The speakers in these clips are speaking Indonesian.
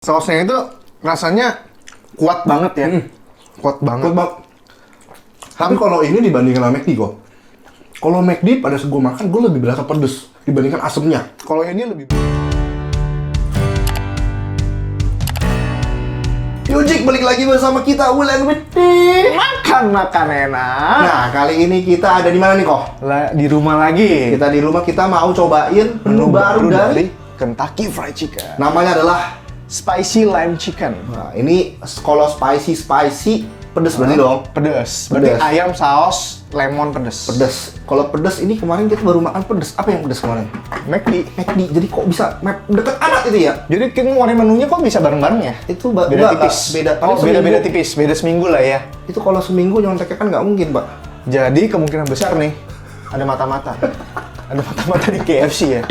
Sausnya itu rasanya kuat banget ya. Kuat banget. Tapi kalau ini dibandingkan sama McD kok. Kalau McD pada saat gue makan, gue lebih berasa pedes dibandingkan asemnya. Kalau ini lebih... Yujik, balik lagi bersama kita, Will and Witty. Makan enak. Nah, kali ini kita ada di mana nih kok? Di rumah lagi. Kita di rumah, kita mau cobain menu baru dari Kentucky Fried Chicken. namanya adalah Spicy Lime Chicken. nah, ini kalau spicy pedes berarti dong. Pedes. Berarti Pedes. ayam saus lemon pedes. Pedes. Kalau pedes ini kemarin kita baru makan pedes. Apa yang pedes kemarin? McD. McD. Jadi kok bisa deket amat itu ya? Jadi kita ngeluarin menunya kok bisa bareng-bareng ya? Itu Beda enggak, tipis. beda. Oh, Paling beda seminggu. tipis. Beda seminggu lah ya. Itu kalau seminggu nyonteknya kan nggak mungkin, Pak. Jadi kemungkinan besar nih ada mata-mata. Ada mata-mata di KFC ya.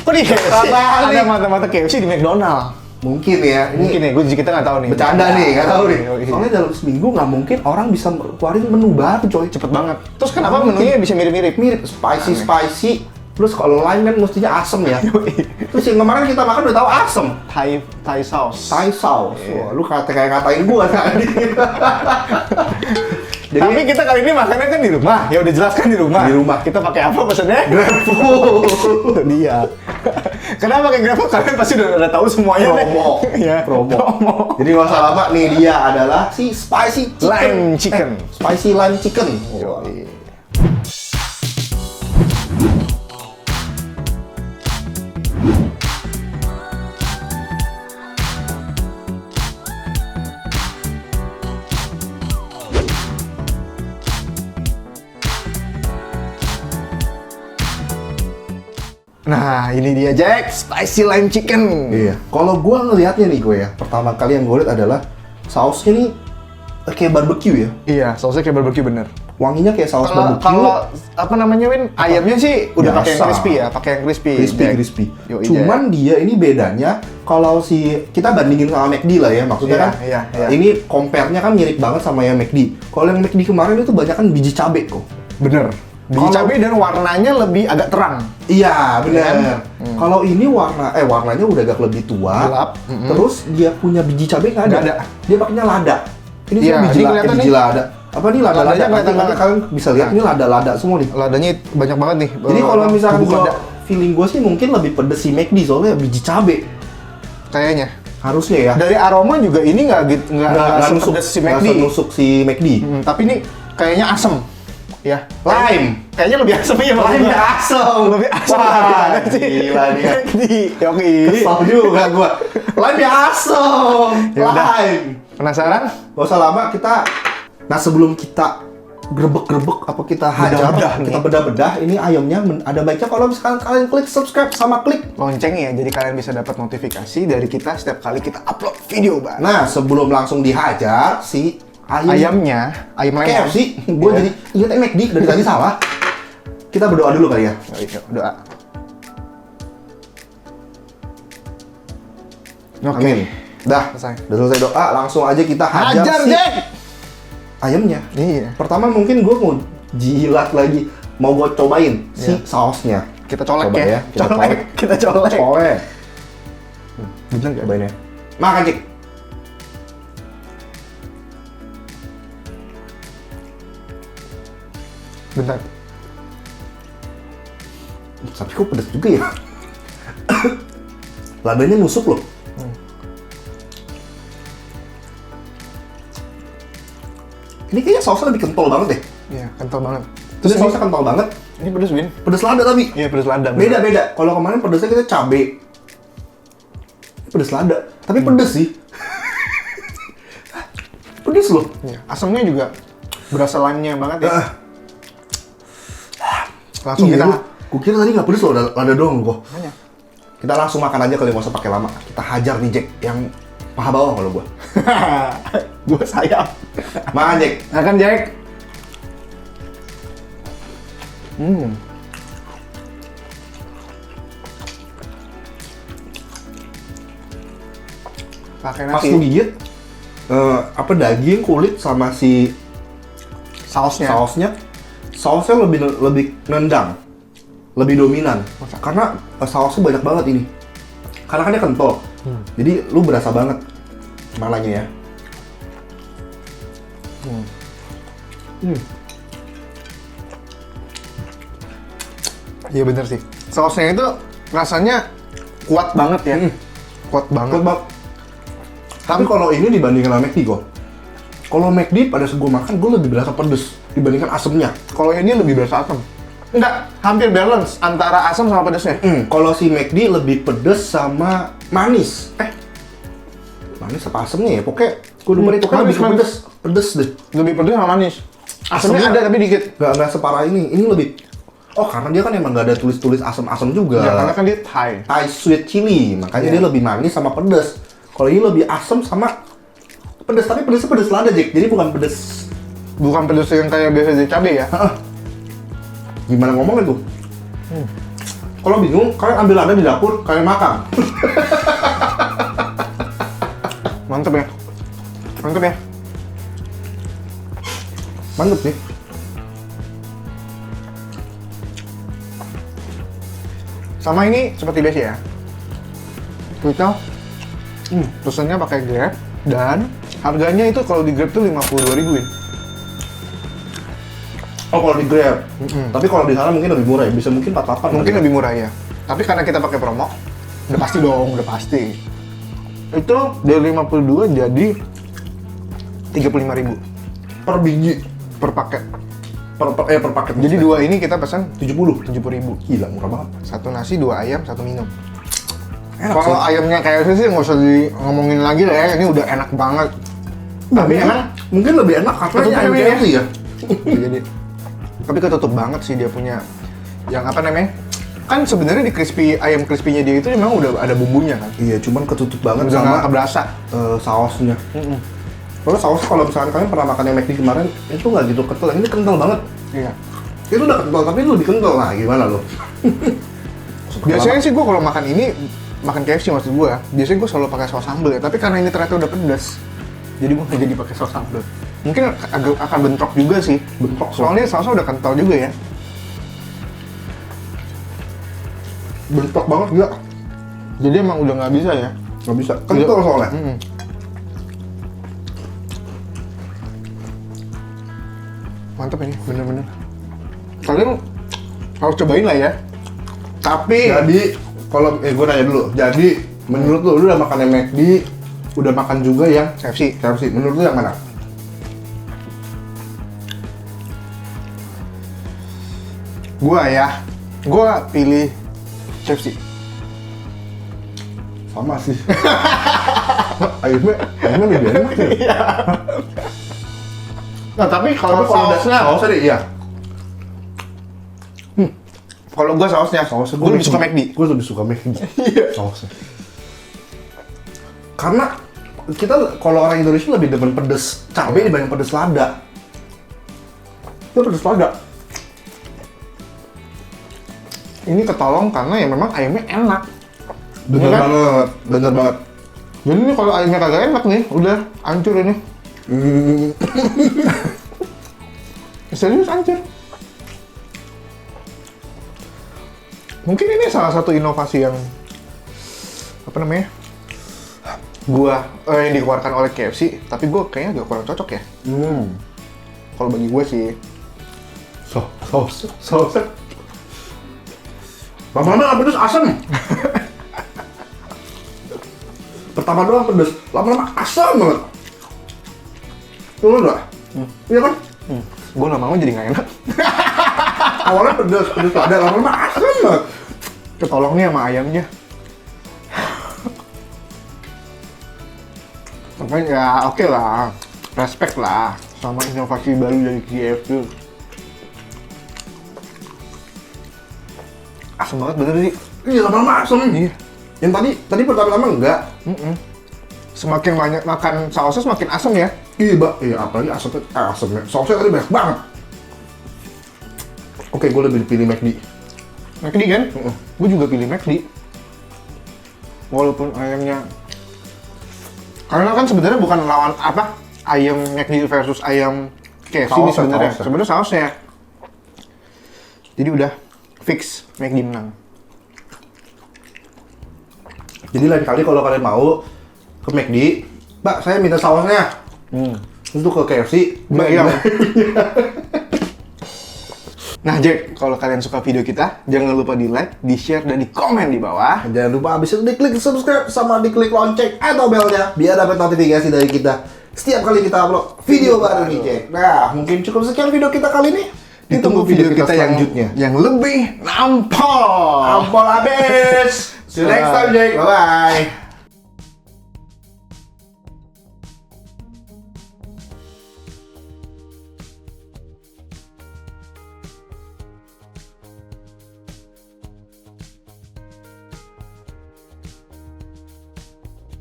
Kok di KFC? Apa Ada nih? mata-mata KFC di McDonald. Mungkin ya. Ini Mungkin ya, kita nggak tahu nih. bercanda nih, nggak tahu nih. Oh, iya. Soalnya dalam seminggu nggak mungkin orang bisa keluarin menu baru, coy. Cepet banget. Terus kenapa menunya bisa mirip-mirip? Mirip spicy. Terus kalau lime kan mestinya asem ya. Terus yang kemarin kita makan udah tahu asem. Thai sauce. Thai sauce. Wah, lu kayak ngatain gua tadi. Jadi Tapi kita kali ini makannya kan di rumah. Ya udah jelaskan di rumah. Di rumah. Kita pakai apa pesannya? GrabFood. Itu dia. Kenapa pakai GrabFood? Kalian pasti udah tahu semuanya. Promo. Ya. Promo. Jadi nggak usah lama nih, dia adalah si spicy chicken. Lime chicken. Spicy lime chicken. Yoi. Nah, ini dia Jack, spicy lime chicken. Iya. Kalau gua ngelihatnya nih gue ya, pertama kali yang gue lihat adalah sausnya nih kayak barbecue ya. Iya, sausnya kayak barbecue bener. Wanginya kayak saus barbecue. Kalau apa namanya Win? Ayamnya sih udah pakai yang Biasa. crispy ya, pakai yang crispy. Jack. crispy. Yoi, Cuman dia ini bedanya kalau si kita bandingin sama McD lah ya, maksudnya Iya, kan iya, iya. ini compare-nya kan mirip banget sama yang McD. Kalau yang McD kemarin itu banyak kan biji cabe kok. Bener. Biji Kalau- cabai dan warnanya lebih agak terang. Iya, benar. Iya. Kalau ini warnanya udah agak lebih tua. Gelap. Terus dia punya biji cabai nggak ada. Nggak ada. Dia pakainya lada. Ini Iya, semua ini kelihatan biji nih. lada. Apa nih lada-lada? Ladanya kelihatan Nanti banget. kalian bisa lihat Nah. ini lada-lada semua nih. Ladanya banyak banget nih. Jadi kalau misalkan bubuk gua, lada. feeling gue sih mungkin lebih pedes si McD soalnya biji cabai. Kayaknya. Harusnya ya. Dari aroma juga ini nggak Nggak nusuk sepedes si McD. nusuk si McD. Tapi ini kayaknya asem. Ya. Lime. Kayaknya lebih asem ya. Lime asem. Lebih asem. Wah, daripada si gila nih. McD. Yogi. Kesal juga gua. Lime asem. Yaudah. Lime. Penasaran? Gak usah lama, nah sebelum kita grebek-grebek apa kita hajar, Bedah-bedah nih. kita bedah-bedah, ini ayamnya ada baiknya kalau misalkan kalian klik subscribe sama klik. Lonceng ya, jadi kalian bisa dapat notifikasi dari kita setiap kali kita upload video, Bang. Nah, sebelum langsung dihajar si Ayamnya, ayam lemon. KFC, gue Iya. jadi inget McD dari tadi salah. Kita berdoa dulu kali ya. Yuk, doa. Amin. Dah, Selesai. udah selesai doa, langsung aja kita hajar, Hajar, si Jack! ayamnya. Iya. Pertama mungkin gue mau jilat lagi, mau gue cobain si Iya. sausnya. Kita colek Coba ya. ya, kita colek. Kita colek. Colek. Bener nggak? Cobain ya. Makan, Cik. Bentar. Tapi kok pedas juga ya? Ladanya nusuk loh. Ini kayaknya sausnya lebih kental banget deh. Iya, kental banget. Terus Terus sausnya kental banget. ini pedes, Win. Pedas lada tapi. Iya, pedes lada. bener. Beda-beda. Kalau kemarin pedasnya kita cabe. Ini pedas lada. Tapi pedas sih. Pedas loh. Iya. Asamnya juga berasa lime-nya banget ya. Ah. Langsung Iya, kita... gue kira tadi nggak pedas loh, lada doang kok. Makanya. Kita langsung makan aja kali, nggak usah pakai lama. Kita hajar nih Jack, yang paha bawah kalau gua. Gue sayap. Makan Jack. Akan Jack. Pakai Pas nasi. lu gigit, daging, kulit sama si Sausnya. sausnya lebih nendang, lebih dominan. Karena sausnya banyak banget ini. Karena kan dia kental. Jadi lu berasa banget mananya ya. Iya bener sih. Sausnya itu rasanya kuat banget ya. Kuat banget. Kuat banget. Tapi kalau ini dibandingkan sama McD kok. Kalau McD pada saat gue makan, gue lebih berasa pedes dibandingkan asemnya. Kalau ini lebih berasa asam. Enggak, hampir balance antara asam sama pedasnya. Kalau si McD lebih pedes sama manis. Manis apa asemnya ya? Pokoknya gue lupa itu kan manis, lebih manis. pedes deh. Lebih pedas sama manis. Asamnya ada tapi dikit. Nggak separah ini. Ini lebih. Oh karena dia kan emang nggak ada tulis-tulis asam-asam juga. Ya, karena kan dia Thai. Thai sweet chili, makanya dia lebih manis sama pedes. Kalau ini lebih asam sama pedes, tapi pedesnya pedes lada, Jack. Jadi bukan pedes. Bukan pedas yang kayak biasa di cabai ya. Gimana ngomongnya tuh? Kalau bingung, kalian ambil lada di dapur, kalian makan. Mantep ya. Mantep ya. Mantep nih. Sama ini seperti biasa ya. Kita pesennya pakai Grab dan harganya itu kalau di Grab tuh 52.000 ya. Oh kalau di Grab. Tapi kalau di sana mungkin lebih murah ya, bisa mungkin 48. Mungkin lebih murah ya. Tapi karena kita pakai promo, udah pasti dong, udah pasti. Itu dari 52 jadi 35.000 per biji, per paket. per paket. Jadi dua ini kita pesan 70. 70.000. Gila murah banget. Satu nasi, dua ayam, satu minum. Enak Kalau sih. ayamnya kayak sih nggak usah di ngomongin lagi lah ya, ini udah enak banget. Tapi emang mungkin lebih enak karena ini ayam Ketutupnya KFC ya. jadi, tapi ketutup banget sih dia punya yang apa namanya? Kan sebenarnya di ayam crispy-nya dia itu memang udah ada bumbunya kan. Iya, cuman ketutup banget Udah sama nggak keberasa. sausnya. Soalnya saus kalau misalnya kalian pernah makan yang McD kemarin, itu nggak gitu kental, ini kental banget. Iya. Itu udah kental, tapi itu lebih kental. Nah, gimana lo? Biasanya sih gue kalau makan ini, makan KFC maksud gue, biasanya gue selalu pakai saus sambal ya. Tapi karena ini ternyata udah pedas, jadi gue nggak jadi pakai saus sambal. Mungkin akan bentrok juga sih. Bentrok, Soalnya sausnya udah kental juga ya. bentrok banget gila. Jadi emang udah nggak bisa ya. Nggak bisa, kental soalnya. Mantap ini, bener-bener. Kalian harus cobain lah ya. Tapi Jadi, kalau gue nanya dulu. Jadi, menurut lu udah makan yang McD, udah makan juga yang KFC. KFC. Menurut lu yang mana? Gua pilih KFC. Sama sih. Ayamnya lebih enak sih. Nah tapi kalau sausnya, sausnya deh, iya. kalau gua sausnya, gua lebih suka McD. Gue lebih suka McD. Sausnya. Karena kita kalau orang Indonesia lebih demen pedes cabai dibanding pedes lada. Itu pedes lada. Ini ketolong karena ya memang ayamnya enak. Bener kan? banget, bener banget. Jadi ini kalau ayamnya kagak enak nih, udah hancur ini. Serius hancur. Mungkin ini salah satu inovasi yang apa namanya? Yang dikeluarkan oleh KFC, tapi gua kayaknya agak kurang cocok ya. Kalau bagi gua sih. Sausnya. Lama-lama nggak pedes, asam. Pertama doang pedes, lama-lama asam banget. Lu nggak? Iya kan? Gua nggak mau jadi nggak enak. Awalnya pedes ada, lama-lama asam banget. Ketolong nih sama ayamnya. Tapi ya oke lah, respect lah sama inovasi baru dari KFC. Asam banget bener sih. Iya, lama-lama asam. Iya. Yang tadi pertama-tama enggak. Semakin banyak makan sausnya semakin asam ya. Iya, iya apalagi asamnya. Sausnya tadi banyak banget. Oke, gue lebih pilih McD. McD kan? Gue juga pilih McD. Walaupun ayamnya, karena kan sebenarnya bukan lawan apa ayam McD versus ayam KFC ini sebenarnya. Sebenarnya sausnya. Jadi udah fix McD menang. Jadi lain kali kalau kalian mau ke McD, Mbak, saya minta sausnya. Itu ke KFC, Mbak, iya. Nah Jack, kalau kalian suka video kita, jangan lupa di like, di share, dan di komen di bawah. Jangan lupa abis itu diklik subscribe sama diklik lonceng atau belnya biar dapat notifikasi dari kita setiap kali kita upload video baru nih, Jack. Nah, mungkin cukup sekian video kita kali ini. Ditunggu video kita selanjutnya. yang lebih nampol. Ampol abis. See you next time, Jack. Bye bye.